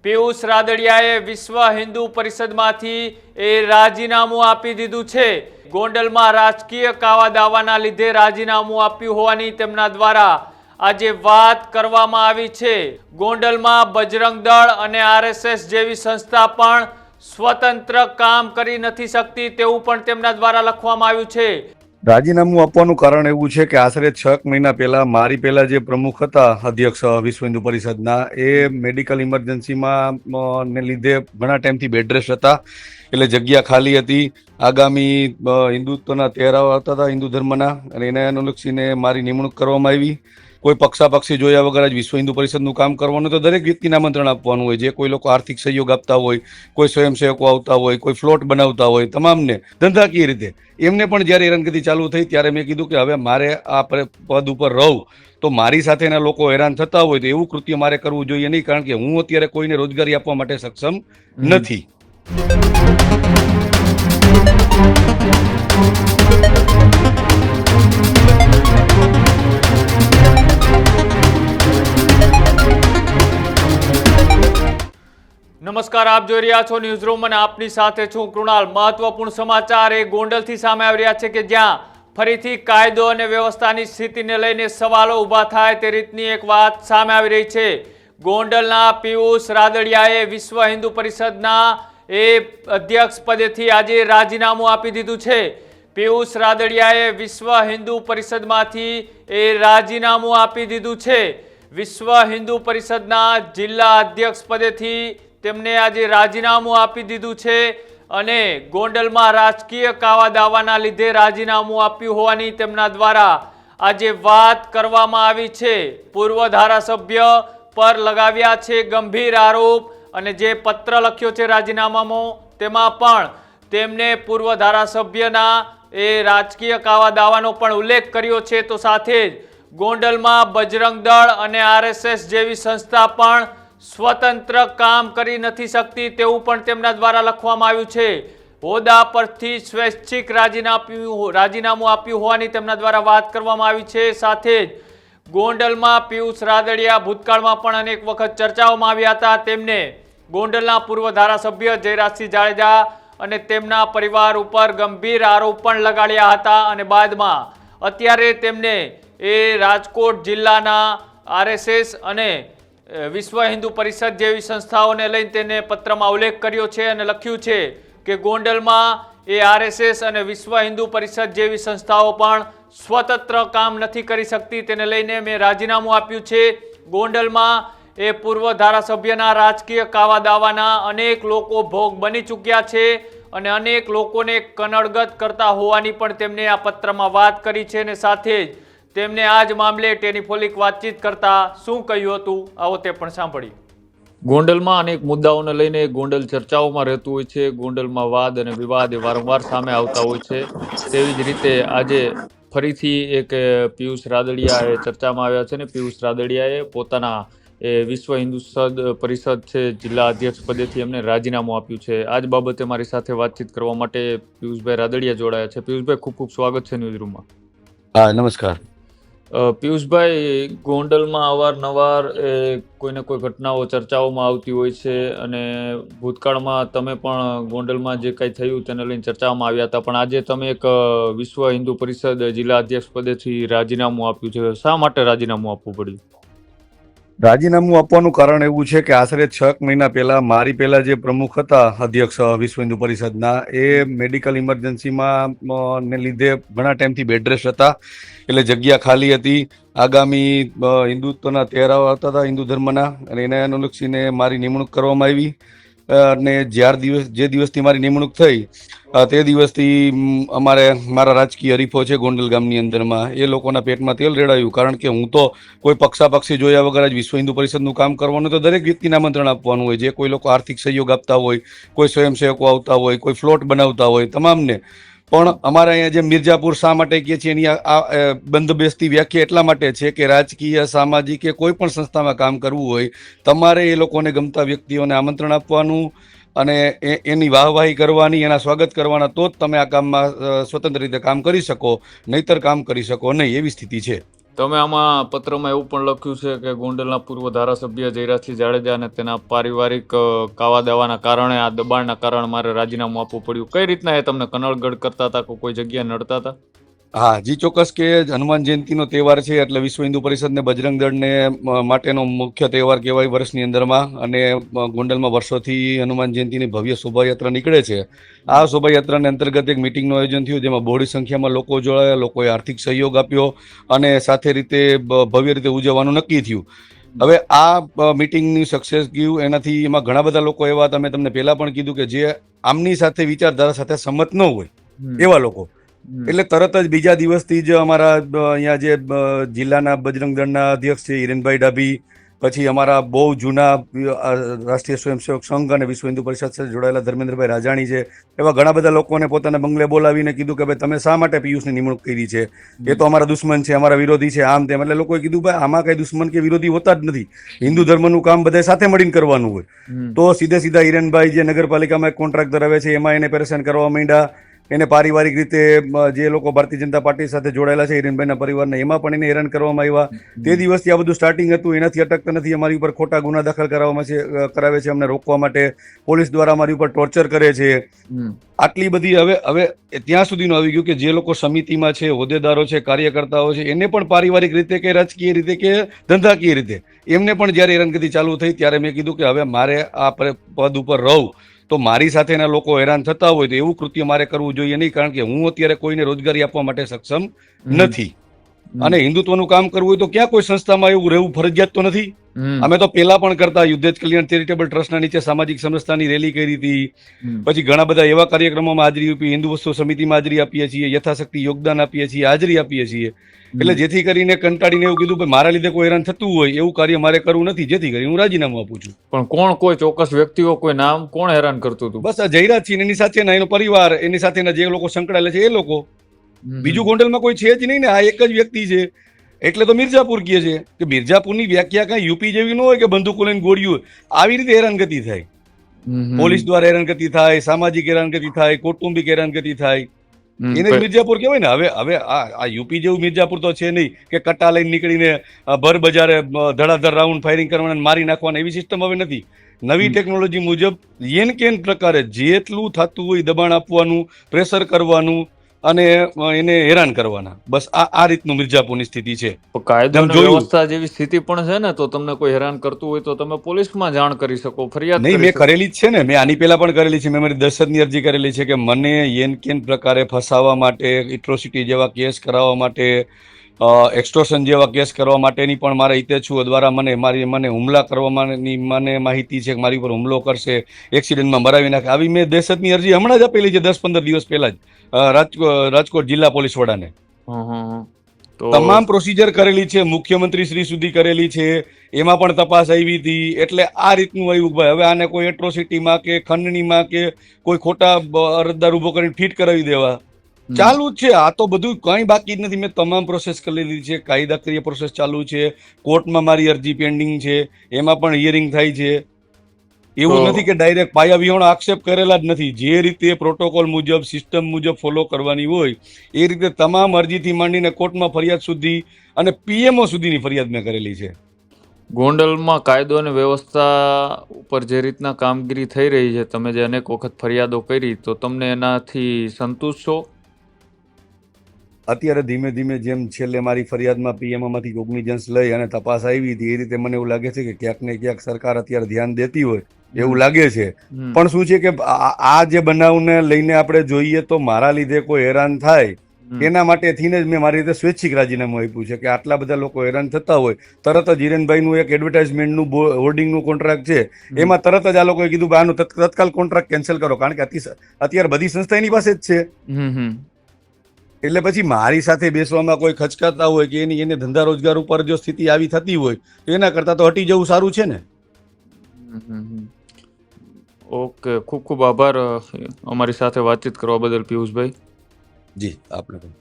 પિયુષ રાદડિયાએ વિશ્વ હિન્દુ પરિષદમાંથી રાજીનામું આપી દીધું છે। ગોંડલમાં રાજકીય કાવા દાવાના લીધે રાજીનામું આપ્યું હોવાની તેમના દ્વારા આજે વાત કરવામાં આવી છે। ગોંડલમાં બજરંગ દળ અને આરએસએસ જેવી સંસ્થા પણ સ્વતંત્ર કામ કરી નથી શકતી તેવું પણ તેમના દ્વારા લખવામાં આવ્યું છે। રાજીનામું આપવાનું કારણ એવું છે કે આશરે 6 મહિના પહેલા મારી પહેલા જે પ્રમુખ હતા અધ્યક્ષ વિશ્વ હિન્દુ પરિષદના એ મેડિકલ ઇમરજન્સીમાં ને લીધે ઘણા ટાઈમથી બેડરેસ્ટ હતા, એટલે જગ્યા ખાલી હતી। આગામી હિન્દુત્વના તહેવારો હતા હિન્દુ ધર્મના, અને એને અનુલક્ષીને મારી નિમણૂક કરવામાં આવી। કોઈ પક્ષાપક્ષી જોયા વગર જ વિશ્વ હિન્દુ પરિષદનું કામ કરવાનું, તો દરેક વ્યક્તિને આમંત્રણ આપવાનું હોય। જે કોઈ લોકો આર્થિક સહયોગ આપતા હોય, કોઈ સ્વયંસેવકો આવતા હોય, કોઈ ફ્લોટ બનાવતા હોય, તમામને ધંધાકીય રીતે એમને પણ જ્યારે હેરાનગતિ ચાલુ થઈ ત્યારે મેં કીધું કે હવે મારે આ પદ ઉપર રહું તો મારી સાથેના લોકો હેરાન થતા હોય તો એવું કૃત્ય મારે કરવું જોઈએ નહીં, કારણ કે હું અત્યારે કોઈને રોજગારી આપવા માટે સક્ષમ નથી। નમસ્કાર, આપ જોઈ રહ્યા છો ન્યૂઝ રૂમ અને આપની સાથે છું કૃણાલ। મહત્વપૂર્ણ સમાચાર એ ગોંડલથી સામે આવી રહ્યા છે કે જ્યાં ફરીથી કાયદો અને વ્યવસ્થાની સ્થિતિને લઈને સવાલો ઊભા થાય તે રીતની એક વાત સામે આવી રહી છે। ગોંડલના પિયુષ રાદડિયાએ વિશ્વ હિન્દુ પરિષદના અધ્યક્ષ પદેથી આજે રાજીનામું આપી દીધું છે। પિયુષ રાદડિયાએ વિશ્વ હિન્દુ પરિષદમાંથી રાજીનામું આપી દીધું છે। વિશ્વ હિન્દુ પરિષદના જિલ્લા અધ્યક્ષ પદેથી તેમને આજે રાજીનામું આપી દીધું છે અને ગોંડલમાં રાજકીય કાવા દાવાના લીધે રાજીનામું આપ્યું હોવાની તેમના દ્વારા આજે વાત કરવામાં આવી છે। પૂર્વ ધારાસભ્ય પર લગાવ્યા છે ગંભીર આરોપ, અને જે પત્ર લખ્યો છે રાજીનામામાં તેમાં પણ તેમને પૂર્વ ધારાસભ્યના રાજકીય કાવા દાવાનો પણ ઉલ્લેખ કર્યો છે। તો સાથે જ ગોંડલમાં બજરંગ દળ અને આરએસએસ જેવી સંસ્થા પણ સ્વતંત્ર કામ કરી નથી શકતી તેવું પણ તેમના દ્વારા લખવામાં આવ્યું છે। હોદ્દા પરથી સ્વૈચ્છિક રાજીનામું આપ્યું હોવાની તેમના દ્વારા વાત કરવામાં આવી છે। સાથે જ ગોંડલમાં પિયુષ રાદડિયા ભૂતકાળમાં પણ અનેક વખત ચર્ચાઓમાં આવ્યા હતા। તેમને ગોંડલના પૂર્વ ધારાસભ્ય જયરાજસિંહ જાડેજા અને તેમના પરિવાર ઉપર ગંભીર આરોપ પણ લગાડ્યા હતા, અને બાદમાં અત્યારે તેમને રાજકોટ જિલ્લાના આરએસએસ અને વિશ્વ હિન્દુ પરિષદ જેવી સંસ્થાઓને લઈને તેને પત્રમાં ઉલ્લેખ કર્યો છે અને લખ્યું છે કે ગોંડલમાં આરએસએસ અને વિશ્વ હિન્દુ પરિષદ જેવી સંસ્થાઓ પણ સ્વતંત્ર કામ નથી કરી શકતી, તેને લઈને મેં રાજીનામું આપ્યું છે। ગોંડલમાં પૂર્વ ધારાસભ્યના રાજકીય કાવા દાવાના અનેક લોકો ભોગ બની ચૂક્યા છે અને અનેક લોકોને કનડગત કરતા હોવાની પણ તેમને આ પત્રમાં વાત કરી છે। અને સાથે જ તેમને આ જ મામલે ટેલિફોનિક વાતચીત કરતા શું કહ્યું હતું આવો તે પણ સાંભળીએ। ગોંડલમાં અનેક મુદ્દાઓને લઈને ગોંડલ ચર્ચાઓમાં રહેતું હોય છે। ગોંડલમાં વાદ અને વિવાદ વારંવાર સામે આવતા હોય છે। તેવી જ રીતે આજે ફરીથી એક પિયુષ રાદડિયા ચર્ચામાં આવ્યા છે, ને પિયુષ રાદડિયાએ પોતાના વિશ્વ હિન્દુ પરિષદ છે જિલ્લા અધ્યક્ષ પદેથી એમને રાજીનામું આપ્યું છે। આ જ બાબતે મારી સાથે વાતચીત કરવા માટે પિયુષભાઈ રાદડિયા જોડાયા છે। પિયુષભાઈ, ખૂબ ખૂબ સ્વાગત છે ન્યૂઝ રૂમમાં। હા, નમસ્કાર। પિયુષભાઈ, ગોંડલમાં અવારનવાર કોઈને કોઈ ઘટનાઓ ચર્ચાઓમાં આવતી હોય છે અને ભૂતકાળમાં તમે પણ ગોંડલમાં જે કંઈ થયું તેને લઈને ચર્ચામાં આવ્યા હતા, પણ આજે તમે એક વિશ્વ હિન્દુ પરિષદ જિલ્લા અધ્યક્ષ પદેથી રાજીનામું આપ્યું છે। શા માટે રાજીનામું આપવું પડ્યું? રાજીનામું આપવાનું કારણ એવું છે કે આશરે 6 મહિના પહેલા મારી પહેલા જે પ્રમુખ હતા અધ્યક્ષ વિશ્વ હિન્દુ પરિષદના એ મેડિકલ ઇમરજન્સીમાં ને લીધે ઘણા ટાઈમથી બેડરેસ્ટ હતા, એટલે જગ્યા ખાલી હતી। આગામી હિન્દુત્વના તહેવારો હતા હિન્દુ ધર્મના, અને એને અનુલક્ષીને મારી નિમણૂક કરવામાં આવી। અને જે દિવસથી મારી નિમણૂક થઈ તે દિવસથી મારા રાજકીય હરીફો છે ગોંડલ ગામની અંદરમાં, એ લોકોના પેટમાં તેલ રેડાયું, કારણ કે હું તો કોઈ પક્ષાપક્ષી જોયા વગર જ વિશ્વ હિન્દુ પરિષદનું કામ કરવાનું, તો દરેક વ્યક્તિને આમંત્રણ આપવાનું હોય। જે કોઈ લોકો આર્થિક સહયોગ આપતા હોય, કોઈ સ્વયંસેવકો આવતા હોય, કોઈ ફ્લોટ બનાવતા હોય, તમામને પણ અમારે અહીંયા જે મિર્જાપુર શા માટે કહે છે એની આ બંધબેસતી વ્યાખ્યા એટલા માટે છે કે રાજકીય, સામાજિક કે કોઈ પણ સંસ્થામાં કામ કરવું હોય તમારે એ લોકોને ગમતા વ્યક્તિઓને આમંત્રણ આપવાનું અને એની વાહવાહી કરવાની, એના સ્વાગત કરવાના, તો જ તમે આ કામમાં સ્વતંત્ર રીતે કામ કરી શકો, નહીતર કામ કરી શકો નહીં, એવી સ્થિતિ છે। તમે આમાં પત્રમાં એવું પણ લખ્યું છે કે ગોંડલના પૂર્વ ધારાસભ્ય જયરાજસિંહ જાડેજા અને તેના પારિવારિક કાવા દાવાના કારણે આ દબાણના કારણે મારે રાજીનામું આપવું પડ્યું. કઈ રીતના એ તમને કનડગડ કરતા હતા કે કોઈ જગ્યાએ નડતા હતા? હા જી ચોક્કસ, કે હનુમાન જયંતિનો તહેવાર છે એટલે વિશ્વ હિન્દુ પરિષદ ને બજરંગ દળને માટેનો મુખ્ય તહેવાર કહેવાય વર્ષની અંદરમાં. અને ગોંડલમાં વર્ષોથી હનુમાન જયંતિની ભવ્ય શોભાયાત્રા નીકળે છે. આ શોભાયાત્રાને અંતર્ગત એક મિટિંગનું આયોજન થયું, જેમાં બહોળી સંખ્યામાં લોકો જોડાયા, લોકોએ આર્થિક સહયોગ આપ્યો અને સાથે રીતે ભવ્ય રીતે ઉજવવાનું નક્કી થયું. હવે આ મિટિંગની સક્સેસ ગયું એનાથી એમાં ઘણા બધા લોકો એવા હતા, મેં તમને પહેલા પણ કીધું, કે જે આમની સાથે વિચારધારા સાથે સંમત ન હોય એવા લોકો. એટલે તરત જ બીજા દિવસથી જ અમારા અહીંયા જે જિલ્લાના બજરંગ દળના અધ્યક્ષ છે હિરેનભાઈ ડાભી, પછી અમારા બહુ જૂના રાષ્ટ્રીય સ્વયંસેવક સંઘ અને વિશ્વ હિન્દુ પરિષદ સાથે જોડાયેલા ધર્મેન્દ્રભાઈ રાજાણી છે, એવા ઘણા બધા લોકોને પોતાના બંગલે બોલાવીને કીધું કે ભાઈ તમે શા માટે પિયુષની નિમણૂક કરી છે, એ તો અમારા દુશ્મન છે, અમારા વિરોધી છે, આમ તેમ. એટલે લોકોએ કીધું ભાઈ આમાં કઈ દુશ્મન કે વિરોધી હોતા જ નથી, હિન્દુ ધર્મનું કામ બધા સાથે મળીને કરવાનું હોય. તો સીધા હિરેનભાઈ જે નગરપાલિકામાં એક કોન્ટ્રાક્ટ ધરાવે છે એમાં એને પરેશાન કરવા માંડ્યા. એને પારિવારિક રીતે જે લોકો ભારતીય જનતા પાર્ટી સાથે જોડાયેલા છે હિરેનભાઈના પરિવારને, એમાં પણ એને હેરાન કરવામાં આવ્યા. તે દિવસથી આ બધું સ્ટાર્ટિંગ હતું, એનાથી અટકતા નથી. અમારી ઉપર ખોટા ગુના દાખલ કરાવે છે, અમને રોકવા માટે પોલીસ દ્વારા અમારી ઉપર ટોર્ચર કરે છે. આટલી બધી હવે ત્યાં સુધીનું આવી ગયું કે જે લોકો સમિતિમાં છે, હોદ્દેદારો છે, કાર્યકર્તાઓ છે, એને પણ પારિવારિક રીતે કે રાજકીય રીતે કે ધંધાકીય રીતે એમને પણ જ્યારે હેરાનગતિ ચાલુ થઈ ત્યારે મેં કીધું કે હવે મારે આ પદ ઉપર રહું તો મારી સાથેના લોકો હેરાન થતા હોય તો એવું કૃત્ય મારે કરવું જોઈએ નહીં, કારણ કે હું અત્યારે કોઈને રોજગારી આપવા માટે સક્ષમ નથી. અને હિન્દુત્વનું કામ કરવું હોય તો ક્યાં કોઈ સંસ્થામાં એવું રહેવું ફરજિયાત તો નથી. અમે તો પેલા પણ કરતા, યુદ્ધેજ કલ્યાણ ચેરિટેબલ ટ્રસ્ટના નીચે સામાજિક સમરસતાની રેલી કરી હતી. પછી ઘણા બધા એવા કાર્યક્રમોમાં હાજરી આપી, હિન્દુ વસ્તુ સમિતિમાં હાજરી આપીએ છીએ, યથાશક્તિ યોગદાન આપીએ છીએ, હાજરી આપીએ છીએ. એટલે જેથી કરીને કંટાળીને એવું કીધું મારા લીધે કોઈ હેરાન થતું હોય એવું કાર્ય મારે કરવું નથી, જેથી કરીને હું રાજીનામું આપું છું. પણ કોણ, કોઈ ચોક્કસ વ્યક્તિઓ, કોઈ નામ, કોણ હેરાન કરતું હતું? બસ આ જયરાજસિંહ એની સાથેના એનો પરિવાર, એની સાથેના જે લોકો સંકળાયેલા છે એ લોકો. બીજું ગોંડલમાં કોઈ છે જ નહીં ને, આ એક જ વ્યક્તિ છે. એટલે તો મિર્ઝાપુર કહે છે કે મિર્ઝાપુરની વ્યાખ્યા કઈ યુપી જેવી ન હોય કે બંદૂકો લઈને ગોળીઓ. આવી રીતે હેરાનગતિ થાય, પોલીસ દ્વારા હેરાનગતિ થાય, સામાજિક હેરાનગતિ થાય, કૌટુંબિક હેરાનગતિ થાય, એને જ મિર્ઝાપુર કહેવાય ને. હવે આ યુપી જેવું મિર્ઝાપુર તો છે નહીં કે કટ્ટા લઈને નીકળીને ભર બજારે ધડાધડ રાઉન્ડ ફાયરિંગ કરવાના, મારી નાખવાના, એવી સિસ્ટમ હવે નથી. નવી ટેકનોલોજી મુજબ યેન કેન પ્રકારે જેટલું થતું હોય દબાણ આપવાનું, પ્રેશર કરવાનું અને એને હેરાન કરવાના, બસ આ રીતનું મિર્ઝાપુરની સ્થિતિ છે. કાયદો અને વ્યવસ્થા જેવી સ્થિતિ પણ છે ને, તો તમને કોઈ હેરાન કરતું હોય તો તમે પોલીસમાં જાણ કરી શકો, ફરિયાદ નહીં. મેં કરેલી જ છે ને, મેં આની પહેલા પણ કરેલી છે. મેં મારી દહશતની અરજી કરેલી છે કે મને યેન કેન પ્રકારે ફસાવા માટે, એટ્રોસિટી જેવા કેસ કરાવવા માટે, એક્સ્ટોર્શન જેવા કેસ કરવા માટેની પણ મારા હિતેચ્છુઓ દ્વારા મને હુમલા કરવાની મને માહિતી છે કે મારી ઉપર હુમલો કરશે, એક્સિડન્ટમાં મરાવી નાખે, આવી મેં દહેશતની અરજી હમણાં જ આપેલી છે 10-15 દિવસ પહેલા જ રાજકોટ જિલ્લા પોલીસ વડાને. તમામ પ્રોસિજર કરેલી છે, મુખ્યમંત્રી શ્રી સુધી કરેલી છે, એમાં પણ તપાસ આવી હતી. એટલે આ રીતનું આવ્યું ભાઈ, હવે આને કોઈ એટ્રોસિટીમાં કે ખંડણીમાં કે કોઈ ખોટા અરજદાર ઉભો કરીને ફિટ કરાવી દેવા ચાલુ જ છે. આ તો બધું કંઈ બાકી જ નથી. મેં તમામ પ્રોસેસ કરેલી છે, કાયદાકીય પ્રોસેસ ચાલુ છે, કોર્ટમાં મારી અરજી પેન્ડિંગ છે, એમાં પણ હિયરિંગ થાય છે. એવું નથી કે ડાયરેક્ટ પાયા વિહોણો આક્ષેપ કરેલા જ નથી. જે રીતે પ્રોટોકોલ મુજબ, સિસ્ટમ મુજબ ફોલો કરવાની હોય એ રીતે તમામ અરજીથી માંડીને કોર્ટમાં ફરિયાદ સુધી અને પીએમઓ સુધીની ફરિયાદ મેં કરેલી છે. ગોંડલમાં કાયદો અને વ્યવસ્થા ઉપર જે રીતના કામગીરી થઈ રહી છે, તમે જે અનેક વખત ફરિયાદો કરી, તો તમને એનાથી સંતુષ્ટ છો? અત્યારે ધીમે ધીમે જેમ છેલ્લે મારી ફરિયાદમાં પીએમઓમાંથી કોગ્નિઝન્સ લઈ અને તપાસ આવી હતી, એ રીતે મને એવું લાગે છે કે ક્યાંક ને ક્યાંક સરકાર અત્યારે ધ્યાન દેતી હોય એવું લાગે છે. પણ શું છે કે આ જે બનાવને લઈને આપણે જોઈએ તો મારા લીધે કોઈ હેરાન થાય એના માટે થઈને જ મેં મારી રીતે સ્વૈચ્છિક રાજીનામું આપ્યું છે. કે આટલા બધા લોકો હેરાન થતા હોય, તરત જ હિરેનભાઈનું એક એડવર્ટાઇઝમેન્ટનું હોર્ડિંગનું કોન્ટ્રાક્ટ છે, એમાં તરત જ આ લોકોએ કીધું કે આનું તત્કાલ કોન્ટ્રાક્ટ કેન્સલ કરો, કારણ કે અત્યારે બધી સંસ્થા એની પાસે જ છે. એટલે પછી મારી સાથે બેસવામાં કોઈ ખચકાતા હોય કે એને ધંધા રોજગાર ઉપર જો સ્થિતિ આવી થતી હોય તો એના કરતાં તો હટી જવું સારું છે ને. ઓકે, ખૂબ ખૂબ આભાર અમારી સાથે વાતચીત કરવા બદલ પિયુષભાઈ. જી, આપને પણ.